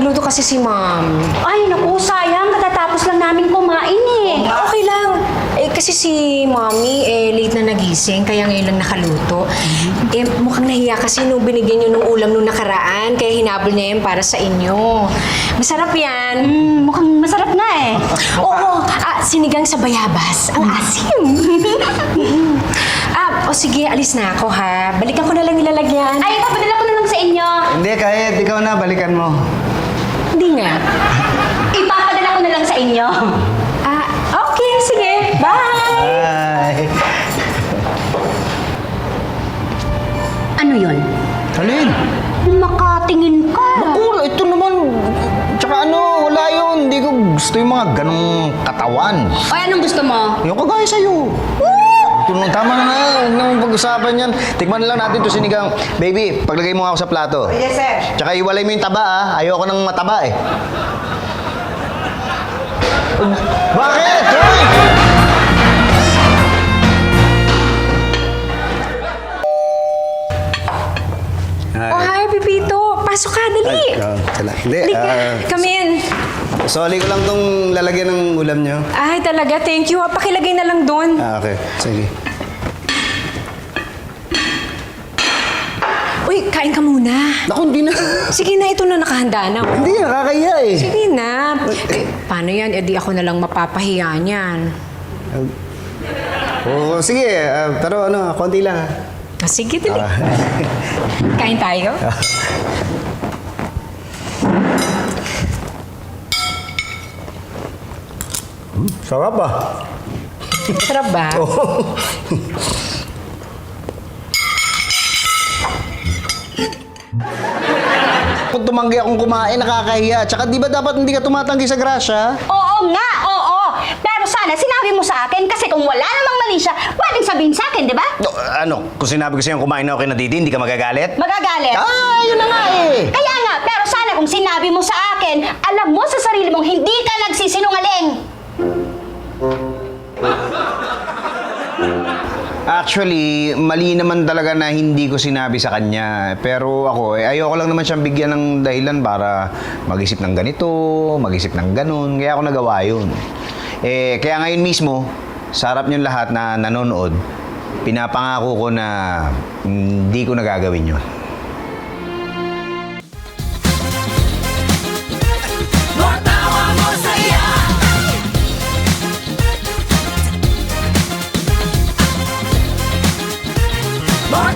nagluto kasi si ma'am. Ay, naku, sayang. Katatapos lang namin kumain eh. Okay lang. Kasi si Mommy, late na nagising, kaya ngayon lang nakaluto. Mukhang nahiya kasi nung binigyan niyo ng ulam nung nakaraan, kaya hinabol niya yan para sa inyo. Masarap yan. Mukhang masarap na eh. Oo, sinigang sa bayabas. Ang asim. O sige, alis na ako ha. Balikan ko na lang nilalagyan. Ay, papadala ko na lang sa inyo. Hindi, kahit ikaw na, balikan mo. Hindi nga. Ipapadala ko na lang sa inyo. Okay, sige. Bye! Ay. Ano yun? Alin? Makatingin ka. Naku, ito naman. Tsaka ano, wala yun. Hindi ko gusto yung mga ganong katawan. Ay, anong gusto mo? Yung kagaya sa'yo. Tama na nga, huwag naman pag-usapan yan. Tikman na lang natin to sinigang. Baby, paglagay mo nga ako sa plato. Yes, sir. Tsaka iwalay mo yung taba, ah. Ayoko ng mataba, eh. Bakit? Hoy! Hi, Pipito. Pasok ka, dali. Hindi, Come in. soli ko lang tong lalagyan ng ulam nyo. Ay, talaga. Thank you. Pakilagay na lang doon. Okay. Sige. Uy, kain ka muna. Naku, hindi na. Sige na, ito na nakahanda na. Hindi, nakakaya eh. Sige na. Paano yan? Di ako na lang mapapahiya niyan. Oo, sige. Pero ano, konti lang. Sige, dali. Kain tayo? Sarap ah. Sarap ba? Kung tumanggi akong kumain, nakakahiya. Tsaka di ba dapat hindi ka tumatanggi sa grasya? Oo nga, oo. Pero sana sinabi mo sa akin kasi kung wala namang mali siya, pwedeng sabihin sa akin, di ba? No, ano, kung sinabi ko sa'yo kumain na ako kay Nadidi, hindi ka magagalit? Magagalit. Yun na nga eh. Kaya nga, pero sana kung sinabi mo sa akin, alam mo sa sarili mong hindi ka nagsisinungaling. Actually, mali naman talaga na hindi ko sinabi sa kanya. Pero ako, ayoko lang naman siyang bigyan ng dahilan para mag-isip ng ganito, mag-isip ng ganun. Kaya ako nagawa yun. Kaya ngayon mismo, sa harap niyong lahat na nanonood, pinapangako ko na hindi ko nagagawin yun. More